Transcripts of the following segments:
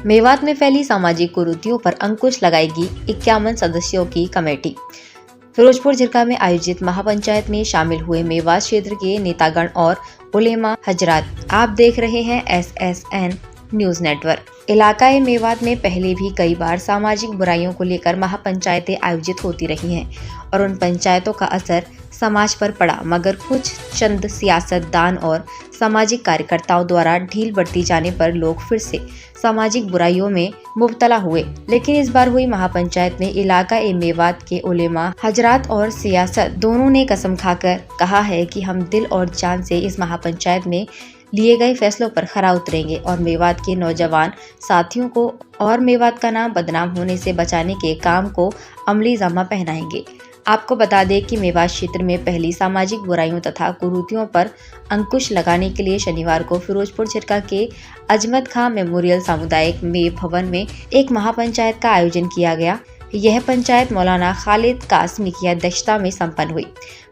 मेवात में फैली सामाजिक कुरीतियों पर अंकुश लगाएगी 51 सदस्यों की कमेटी। फिरोजपुर झिरका में आयोजित महापंचायत में शामिल हुए मेवात क्षेत्र के नेतागण और उलेमा हजरात। आप देख रहे हैं SSN न्यूज नेटवर्क। इलाकाए मेवात में पहले भी कई बार सामाजिक बुराइयों को लेकर महापंचायतें आयोजित होती रही हैं और उन पंचायतों का असर समाज पर पड़ा, मगर कुछ चंद सियासतदान और सामाजिक कार्यकर्ताओं द्वारा ढील बरती जाने पर लोग फिर से सामाजिक बुराइयों में मुब्तला हुए। लेकिन इस बार हुई महापंचायत में इलाका मेवात के उलेमा हजरात और सियासत दोनों ने कसम खाकर कहा है कि हम दिल और जान से इस महापंचायत में लिए गए फैसलों पर खरा उतरेंगे और मेवात के नौजवान साथियों को और मेवात का नाम बदनाम होने से बचाने के काम को अमली जामा पहनाएंगे। आपको बता दें कि मेवात क्षेत्र में पहली सामाजिक बुराइयों तथा कुरीतियों पर अंकुश लगाने के लिए शनिवार को फिरोजपुर झिरका के अजमत खां मेमोरियल सामुदायिक मेव भवन में एक महापंचायत का आयोजन किया गया। यह पंचायत मौलाना खालिद कासमी की अध्यक्षता में संपन्न हुई।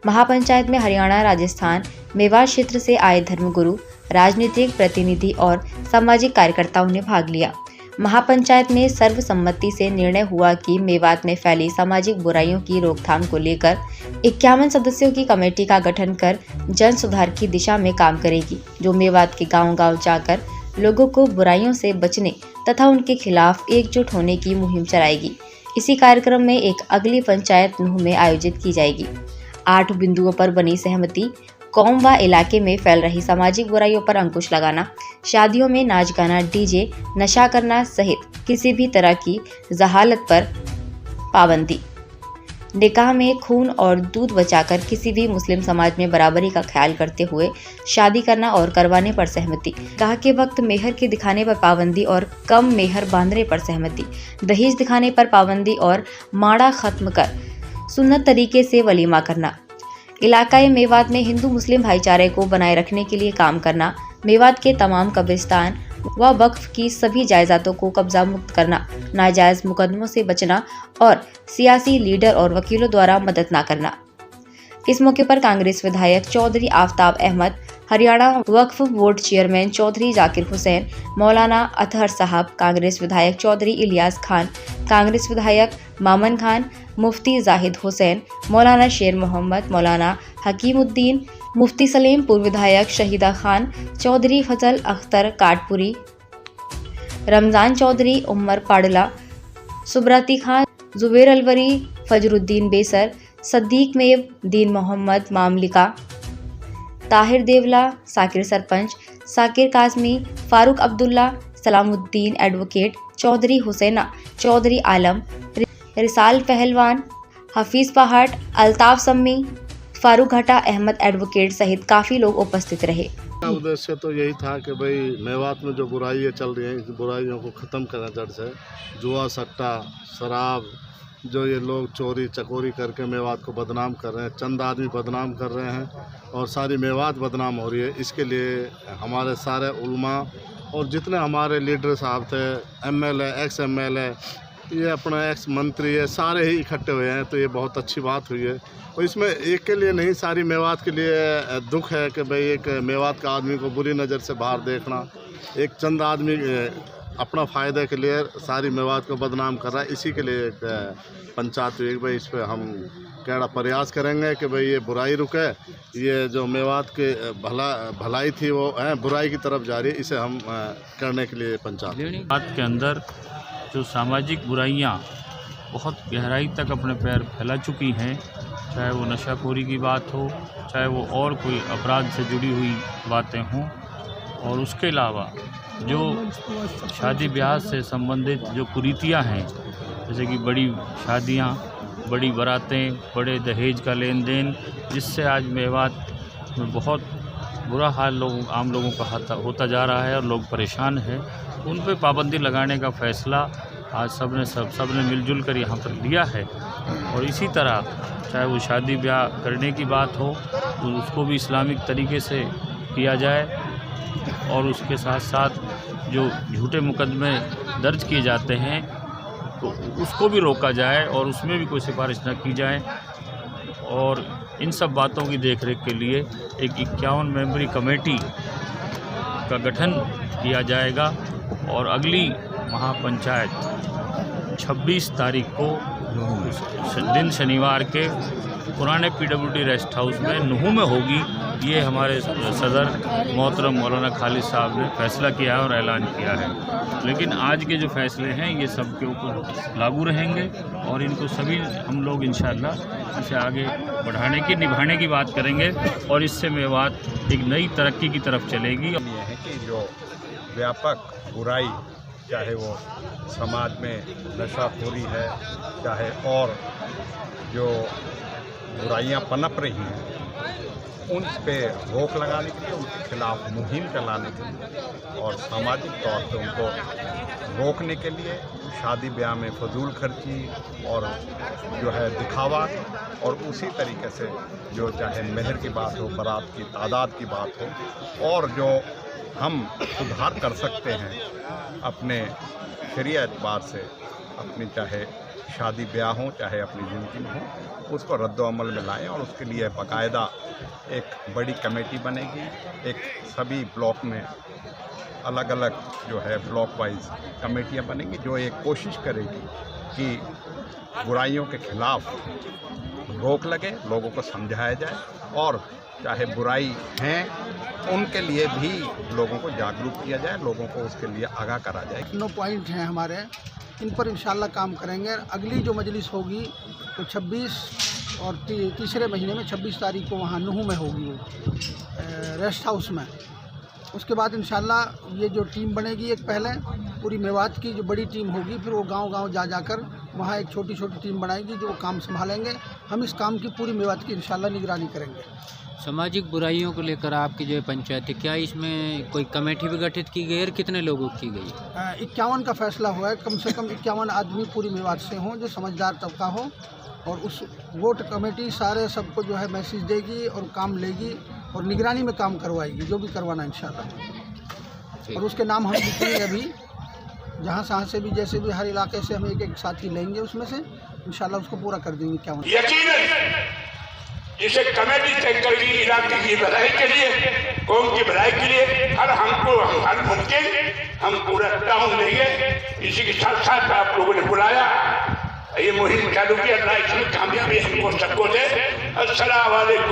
महापंचायत में हरियाणा, राजस्थान, मेवात क्षेत्र से आए धर्मगुरु, राजनीतिक प्रतिनिधि और सामाजिक कार्यकर्ताओं ने भाग लिया। महापंचायत में सर्वसम्मति से निर्णय हुआ कि मेवात में फैली सामाजिक बुराइयों की रोकथाम को लेकर 51 सदस्यों की कमेटी का गठन कर जन सुधार की दिशा में काम करेगी, जो मेवात के गांव-गांव जाकर लोगों को बुराइयों से बचने तथा उनके खिलाफ एकजुट होने की मुहिम चलाएगी। इसी कार्यक्रम में एक अगली पंचायत नूह में आयोजित की जाएगी। 8 बिंदुओं पर बनी सहमति। कौम व इलाके में फैल रही सामाजिक बुराइयों पर अंकुश लगाना, शादियों में नाच गाना, डीजे, नशा करना सहित किसी भी तरह की जहालत पर पाबंदी, निकाह में खून और दूध बचाकर किसी भी मुस्लिम समाज में बराबरी का ख्याल करते हुए शादी करना और करवाने पर सहमति, निकाह के वक्त मेहर के दिखाने पर पाबंदी और कम मेहर बांधने पर सहमति, दहेज दिखाने पर पाबंदी और माड़ा खत्म कर सुन्नत तरीके से वलीमा करना, इलाकाई मेवात में हिंदू मुस्लिम भाईचारे को बनाए रखने के लिए काम करना, मेवात के तमाम कब्रिस्तान व वक्फ की सभी जायदादों को कब्जा मुक्त करना, नाजायज मुकदमों से बचना और सियासी लीडर और वकीलों द्वारा मदद न करना। इस मौके पर कांग्रेस विधायक चौधरी आफ्ताब अहमद, हरियाणा वक्फ बोर्ड चेयरमैन चौधरी जाकिर हुसैन, मौलाना अतहर साहब, कांग्रेस विधायक चौधरी इलियास खान, कांग्रेस विधायक मामन खान, मुफ्ती जाहिद हुसैन, मौलाना शेर मोहम्मद, मौलाना हकीमुद्दीन, मुफ्ती सलीम, पूर्व विधायक शहीदा खान, चौधरी फजल अख्तर काटपुरी, रमजान चौधरी, उमर पाडला, सुब्राती खान, जुबेर अलवरी, फजरुद्दीन बेसर, सद्दीक मेव, दीन मोहम्मद मामलिका, ताहिर देवला, साकिर सरपंच, साकिर काजमी, फारूक अब्दुल्ला, सलामुद्दीन एडवोकेट, चौधरी हुसैना, चौधरी आलम, रिसाल पहलवान, हफीज पहाड़, अल्ताफ सम्मी, फारूक घटा, अहमद एडवोकेट सहित काफ़ी लोग उपस्थित रहे। उद्देश्य तो यही था कि भाई मेवात में जो बुराइयाँ चल रही हैं, इस बुराइयों को ख़त्म करें जड़ से। जुआ, सट्टा, शराब, जो ये लोग चोरी चकोरी करके मेवात को बदनाम कर रहे हैं, चंद आदमी बदनाम कर रहे हैं और सारी मेवात बदनाम हो रही है। इसके लिए हमारे सारे उलमा और जितने हमारे लीडर साहब थे, MLA, एक्स MLA, ये अपना एक्स मंत्री है, सारे ही इकट्ठे हुए हैं। तो ये बहुत अच्छी बात हुई है और इसमें एक के लिए नहीं, सारी मेवात के लिए दुख है कि भाई एक मेवात का आदमी को बुरी नज़र से बाहर देखना, एक चंद आदमी अपना फ़ायदे के लिए सारी मेवात को बदनाम कर रहा है। इसी के लिए एक पंचायत हुई। भाई इस पर हम कड़ा प्रयास करेंगे कि भाई ये बुराई रुके। ये जो मेवात के भलाई थी वो बुराई की तरफ जा रही है, इसे हम करने के लिए पंचायत के अंदर जो सामाजिक बुराइयां बहुत गहराई तक अपने पैर फैला चुकी हैं, चाहे वो नशाखोरी की बात हो, चाहे वो और कोई अपराध से जुड़ी हुई बातें हों, और उसके अलावा जो शादी ब्याह से संबंधित जो कुरीतियां हैं, जैसे कि बड़ी शादियां, बड़ी बारातें, बड़े दहेज का लेन देन, जिससे आज मेवात में बहुत बुरा हाल आम लोगों का होता जा रहा है और लोग परेशान हैं। उन पे पाबंदी लगाने का फ़ैसला आज सब ने मिलजुल कर यहाँ पर लिया है। और इसी तरह चाहे वो शादी ब्याह करने की बात हो तो उसको भी इस्लामिक तरीके से किया जाए, और उसके साथ साथ जो झूठे मुकदमे दर्ज किए जाते हैं तो उसको भी रोका जाए और उसमें भी कोई सिफारिश न की जाए। और इन सब बातों की देखरेख के लिए एक 51 मेंबरी कमेटी का गठन किया जाएगा और अगली महापंचायत 26 तारीख को दिन शनिवार के पुराने पीडब्ल्यूडी रेस्ट हाउस में नुहू में होगी। ये हमारे सदर मोहतरम मौलाना खालिद साहब ने फैसला किया है और ऐलान किया है। लेकिन आज के जो फैसले हैं ये सब के ऊपर लागू रहेंगे और इनको सभी हम लोग इंशाअल्लाह इसे आगे बढ़ाने की निभाने की बात करेंगे और इससे मेवात एक नई तरक्की की तरफ चलेगी। ये है कि जो व्यापक बुराई, चाहे वो समाज में नशाखोरी है, चाहे और जो बुराइयां पनप रही हैं, उन पे रोक लगाने के लिए, उनके खिलाफ मुहिम चलाने के लिए और सामाजिक तौर पे उनको रोकने के लिए शादी ब्याह में फजूल खर्ची और जो है दिखावा, और उसी तरीके से जो चाहे मेहर की बात हो, बारात की तादाद की बात हो, और जो हम सुधार कर सकते हैं अपने शरीय एतबार से, अपनी चाहे शादी ब्याह हो चाहे अपनी ज़िंदगी में हो, उसको रद्द-ओ-अमल में लाएं और उसके लिए बाकायदा एक बड़ी कमेटी बनेगी। एक सभी ब्लॉक में अलग अलग जो है ब्लॉक वाइज कमेटियां बनेंगी जो एक कोशिश करेगी कि बुराइयों के खिलाफ रोक लगे, लोगों को समझाया जाए और चाहे बुराई हैं उनके लिए भी लोगों को जागरूक किया जाए, लोगों को उसके लिए आगाह करा जाए। 9 पॉइंट हैं हमारे, इन पर इंशाल्लाह काम करेंगे। अगली जो मजलिस होगी तो 26 और तीसरे महीने में 26 तारीख को वहाँ नुहू में होगी, वो रेस्ट हाउस में। उसके बाद इंशाल्लाह ये जो टीम बनेगी, एक पहले पूरी मेवात की जो बड़ी टीम होगी, फिर वो गांव-गांव जा जाकर वहाँ एक छोटी-छोटी टीम बनाएगी जो काम संभालेंगे। हम इस काम की पूरी मेवात की इंशाल्लाह निगरानी करेंगे। सामाजिक बुराइयों को लेकर आपकी जो पंचायत है, क्या इसमें कोई कमेटी भी गठित की गई और कितने लोगों की गई? 51 का फैसला हुआ है। कम से कम 51 आदमी पूरी मेवात से हों जो समझदार तबका हो, और उस वोट कमेटी सारे सबको जो है मैसेज देगी और काम लेगी और निगरानी में काम करवाएगी, जो भी करवाना इंशाल्लाह। और उसके नाम हम लिखेंगे अभी, जहाँ से भी, जैसे भी हर इलाके से हम एक साथी लेंगे, उसमें से इंशाल्लाह उसको पूरा कर देंगे। क्या जिसे कमेटी तय करेगी इलाके की भलाई के लिए, कौम की भलाई के लिए, हर मुमकिन हम पूरा टाउन लेंगे। इसी के साथ साथ आप लोगों ने बुलाया, ये मुहिम चालू की, अल्लाह इसमें कामयाबी हमको सबको दे। अस्सलाम वालेकुम।